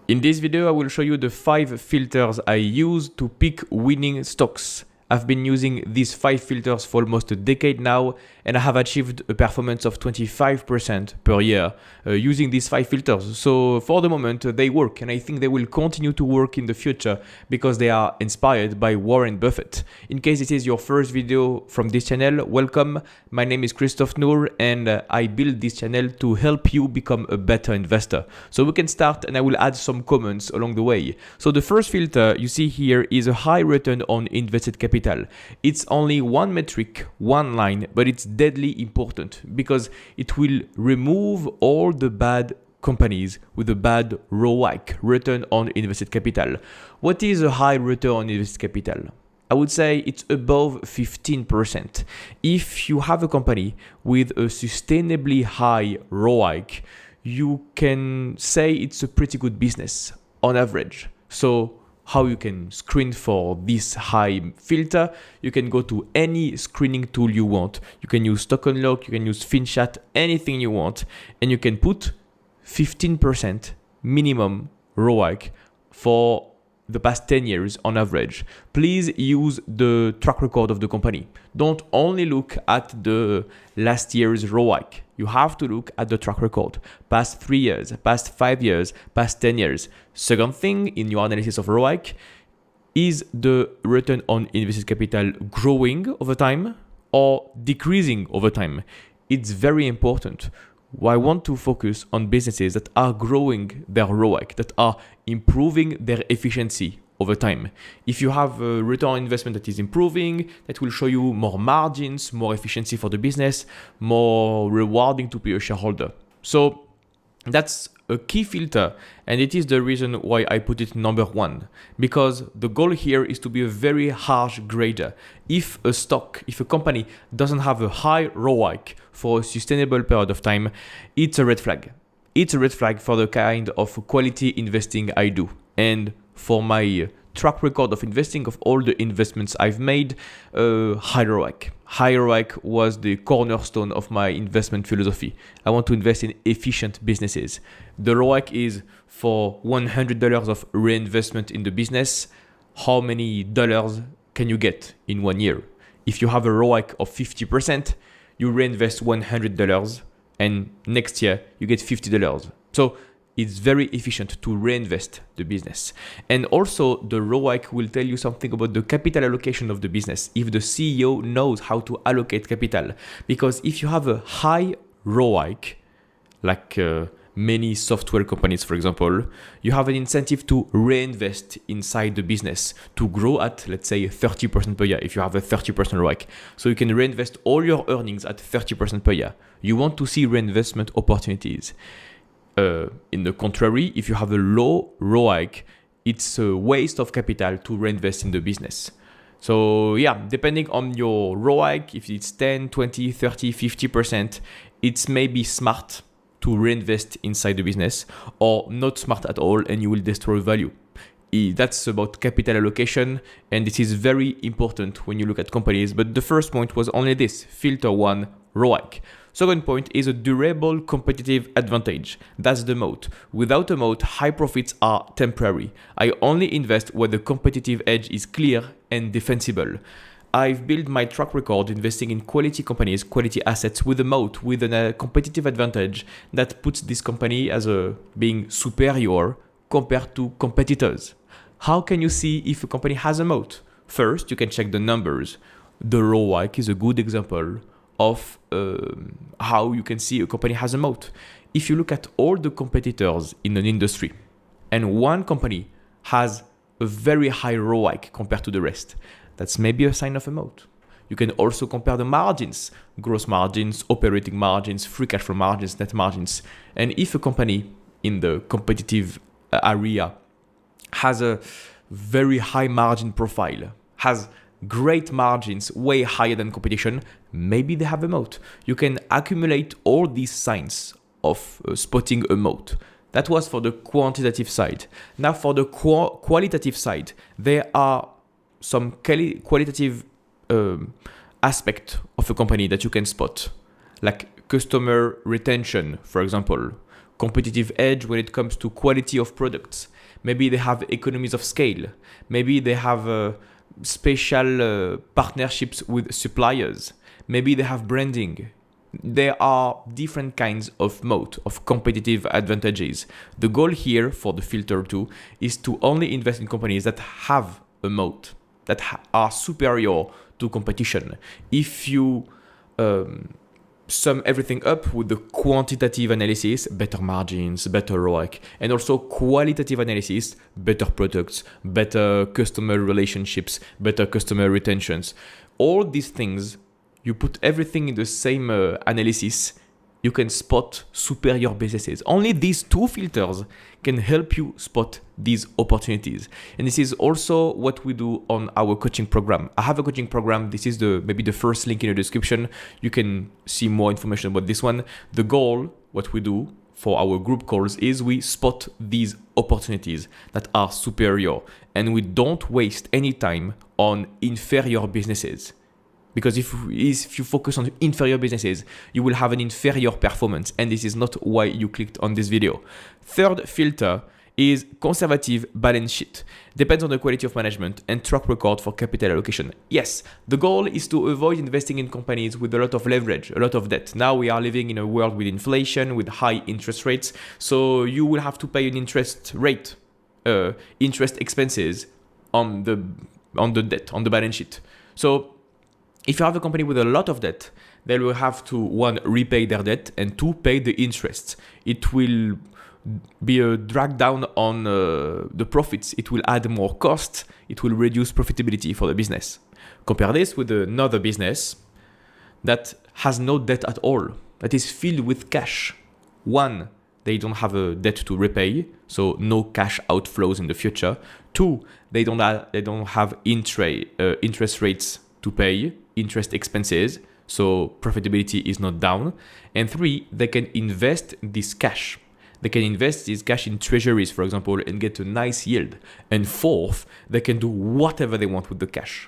In this video, I will show you the 5 filters I use to pick winning stocks. I've been using these 5 filters for almost a decade now, and I have achieved a performance of 25% per year using these 5 filters. So for the moment, they work, and I think they will continue to work in the future because they are inspired by Warren Buffett. In case this is your first video from this channel, welcome. My name is Christophe Nour, and I built this channel to help you become a better investor. So we can start, and I will add some comments along the way. So the first filter you see here is a high return on invested capital. It's only one metric, one line, but it's deadly important because it will remove all the bad companies with a bad ROIC, return on invested capital. What is a high return on invested capital? I would say it's above 15%. If you have a company with a sustainably high ROIC, you can say it's a pretty good business on average. So how you can screen for this high filter? You can go to any screening tool you want. You can use Stock Unlock, you can use FinChat, anything you want, and you can put 15% minimum ROIC for the past 10 years on average. Please use the track record of the company. Don't only look at the last year's ROIC. You have to look at the track record, past 3 years, past 5 years, past 10 years. Second thing in your analysis of ROIC, is the return on invested capital growing over time or decreasing over time? It's very important. I want to focus on businesses that are growing their ROIC, that are improving their efficiency over time. If you have a return on investment that is improving, that will show you more margins, more efficiency for the business, more rewarding to be a shareholder. So that's a key filter, and it is the reason why I put it number 1, because the goal here is to be a very harsh grader. If a company doesn't have a high ROIC for a sustainable period of time, it's a red flag. It's a red flag for the kind of quality investing I do. And for my track record of investing, of all the investments I've made, high ROIC. High ROIC was the cornerstone of my investment philosophy. I want to invest in efficient businesses. The ROIC is for $100 of reinvestment in the business. How many dollars can you get in 1 year? If you have a ROIC of 50%, you reinvest $100 and next year you get $50. So it's very efficient to reinvest the business. And also the ROIC will tell you something about the capital allocation of the business, if the CEO knows how to allocate capital. Because if you have a high ROIC, like many software companies, for example, you have an incentive to reinvest inside the business to grow at, let's say, 30% per year if you have a 30% ROIC. So you can reinvest all your earnings at 30% per year. You want to see reinvestment opportunities. In the contrary, if you have a low ROIC, it's a waste of capital to reinvest in the business. So yeah, depending on your ROIC, if it's 10, 20, 30, 50%, it's maybe smart to reinvest inside the business, or not smart at all and you will destroy value. That's about capital allocation, and this is very important when you look at companies. But the first point was only this, filter 1, ROIC. Second point is a durable competitive advantage. That's the moat. Without a moat, high profits are temporary. I only invest where the competitive edge is clear and defensible. I've built my track record investing in quality companies, quality assets with a moat, with a competitive advantage that puts this company as being superior compared to competitors. How can you see if a company has a moat? First, you can check the numbers. The ROIC is a good example of how you can see a company has a moat. If you look at all the competitors in an industry and one company has a very high ROIC compared to the rest, that's maybe a sign of a moat. You can also compare the margins, gross margins, operating margins, free cash flow margins, net margins. And if a company in the competitive area has a very high margin profile, has great margins, way higher than competition, maybe they have a moat. You can accumulate all these signs of spotting a moat. That was for the quantitative side. Now for the qualitative side, there are some qualitative aspect of a company that you can spot, like customer retention, for example. competitive edge when it comes to quality of products. Maybe they have economies of scale. Maybe they have special partnerships with suppliers. Maybe they have branding. There are different kinds of moat, of competitive advantages. The goal here for the filter 2 is to only invest in companies that have a moat, that are superior to competition. If you sum everything up with the quantitative analysis, better margins, better ROIC, and also qualitative analysis, better products, better customer relationships, better customer retentions, all these things, you put everything in the same analysis, you can spot superior businesses. Only these two filters can help you spot these opportunities. And this is also what we do on our coaching program. I have a coaching program. This is maybe the first link in the description. You can see more information about this one. The goal, what we do for our group calls, is we spot these opportunities that are superior, and we don't waste any time on inferior businesses. Because if you focus on inferior businesses, you will have an inferior performance. And this is not why you clicked on this video. Third filter is conservative balance sheet. Depends on the quality of management and track record for capital allocation. Yes, the goal is to avoid investing in companies with a lot of leverage, a lot of debt. Now we are living in a world with inflation, with high interest rates. So you will have to pay an interest rate, interest expenses on the debt, on the balance sheet. So if you have a company with a lot of debt, they will have to, one, repay their debt, and two, pay the interest. It will be a drag down on the profits. It will add more costs. It will reduce profitability for the business. Compare this with another business that has no debt at all, that is filled with cash. One, they don't have a debt to repay, so no cash outflows in the future. Two, they don't have interest rates to pay, interest expenses, so profitability is not down. And three, they can invest this cash. They can invest this cash in treasuries, for example, and get a nice yield. And fourth, they can do whatever they want with the cash.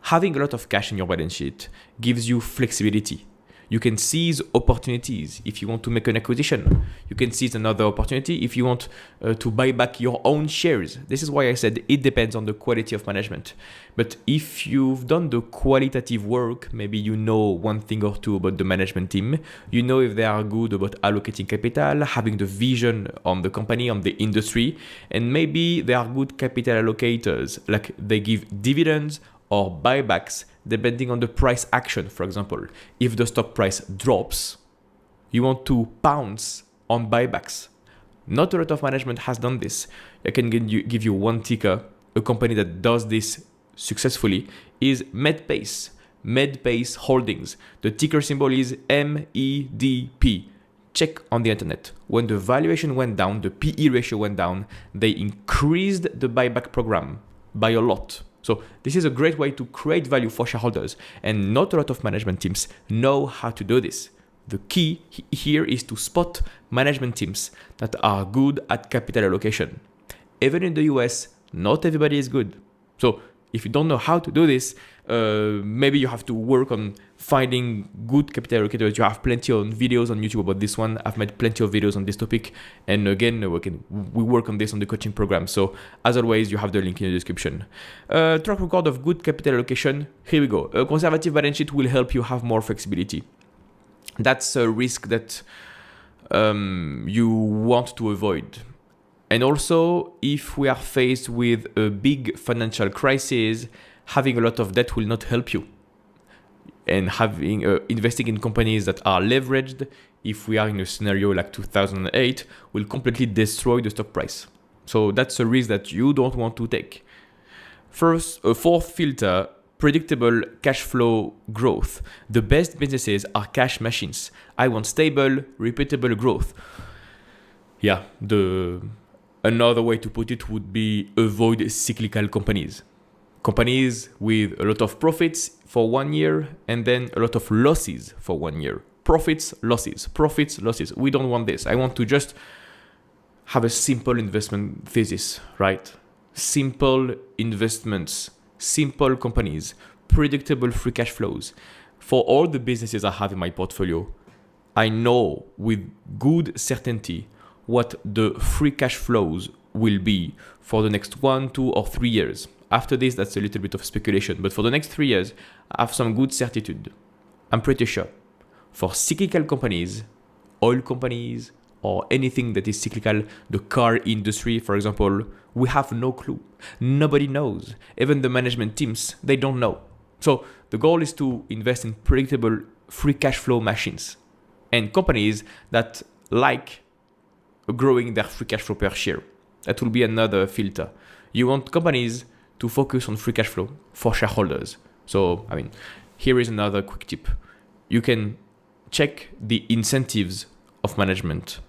Having a lot of cash in your balance sheet gives you flexibility. You can seize opportunities if you want to make an acquisition. You can seize another opportunity if you want to buy back your own shares. This is why I said it depends on the quality of management. But if you've done the qualitative work, maybe you know one thing or two about the management team. You know if they are good about allocating capital, having the vision on the company, on the industry, and maybe they are good capital allocators, like they give dividends or buybacks depending on the price action. For example, if the stock price drops, you want to pounce on buybacks. Not a lot of management has done this. I can give you one ticker. A company that does this successfully is Medpace. Medpace Holdings. The ticker symbol is MEDP. Check on the internet. When the valuation went down, the PE ratio went down, they increased the buyback program by a lot. So this is a great way to create value for shareholders, and not a lot of management teams know how to do this. The key here is to spot management teams that are good at capital allocation. Even in the US, not everybody is good. So if you don't know how to do this, maybe you have to work on finding good capital allocators. You have plenty of videos on YouTube about this one. I've made plenty of videos on this topic. And again, we work on this on the coaching program. So as always, you have the link in the description. Track record of good capital allocation. Here we go. A conservative balance sheet will help you have more flexibility. That's a risk that you want to avoid. And also, if we are faced with a big financial crisis, having a lot of debt will not help you. And having investing in companies that are leveraged, if we are in a scenario like 2008, will completely destroy the stock price. So that's a risk that you don't want to take. Fourth filter, predictable cash flow growth. The best businesses are cash machines. I want stable, repeatable growth. Yeah, another way to put it would be avoid cyclical companies. Companies with a lot of profits for 1 year and then a lot of losses for 1 year. Profits, losses, profits, losses. We don't want this. I want to just have a simple investment thesis, right? Simple investments, simple companies, predictable free cash flows. For all the businesses I have in my portfolio, I know with good certainty what the free cash flows will be for the next 1, 2, or 3 years. After this, that's a little bit of speculation. But for the next 3 years, I have some good certitude. I'm pretty sure. For cyclical companies, oil companies, or anything that is cyclical, the car industry, for example, we have no clue. Nobody knows. Even the management teams, they don't know. So the goal is to invest in predictable free cash flow machines and companies that like growing their free cash flow per share. That will be another filter. You want companies to focus on free cash flow for shareholders. So, here is another quick tip. You can check the incentives of management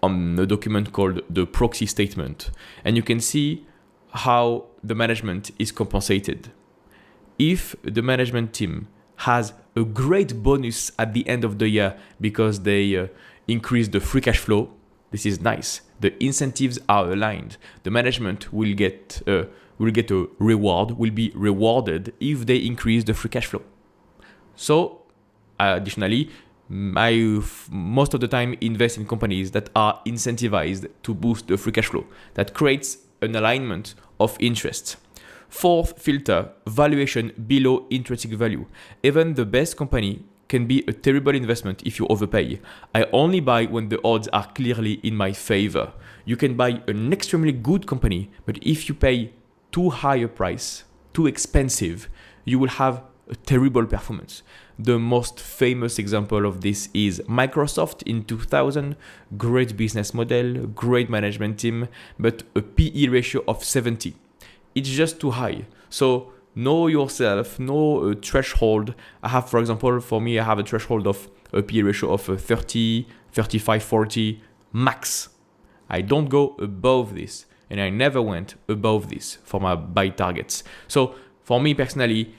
on a document called the proxy statement, and you can see how the management is compensated. If the management team has a great bonus at the end of the year because they increase the free cash flow, this is nice. The incentives are aligned. The management will get a reward, will be rewarded if they increase the free cash flow. So, additionally, I most of the time invest in companies that are incentivized to boost the free cash flow. That creates an alignment of interests. Fourth filter, valuation below intrinsic value. Even the best company can be a terrible investment if you overpay. I only buy when the odds are clearly in my favor. You can buy an extremely good company, but if you pay too high a price, too expensive, you will have a terrible performance. The most famous example of this is Microsoft in 2000. Great business model, great management team, but a PE ratio of 70. It's just too high. So know yourself, know a threshold. I have, for example, for me, I have a threshold of a PE ratio of 30, 35, 40 max. I don't go above this, and I never went above this for my buy targets. So for me personally,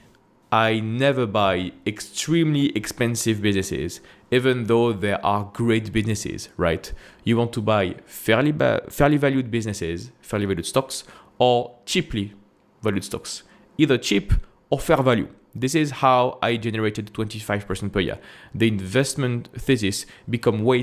I never buy extremely expensive businesses, even though there are great businesses, right? You want to buy fairly valued businesses, fairly valued stocks, or cheaply valued stocks, either cheap or fair value. This is how I generated 25% per year. The investment thesis become way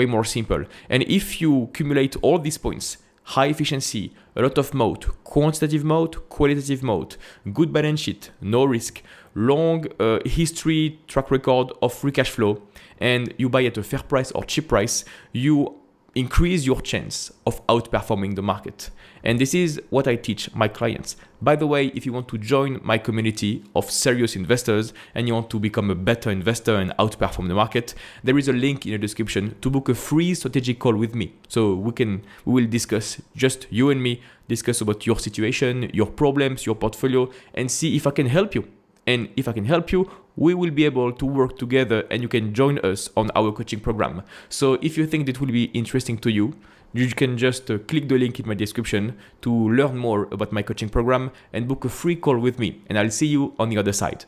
more simple. And if you accumulate all these points, high efficiency, a lot of moat, quantitative moat, qualitative moat, good balance sheet, no risk, long history, track record of free cash flow, and you buy at a fair price or cheap price, you increase your chance of outperforming the market. And this is what I teach my clients. By the way, if you want to join my community of serious investors and you want to become a better investor and outperform the market, there is a link in the description to book a free strategic call with me. So we will discuss, just you and me, discuss about your situation, your problems, your portfolio, and see if I can help you. And if I can help you, we will be able to work together and you can join us on our coaching program. So if you think that will be interesting to you, you can just click the link in my description to learn more about my coaching program and book a free call with me. And I'll see you on the other side.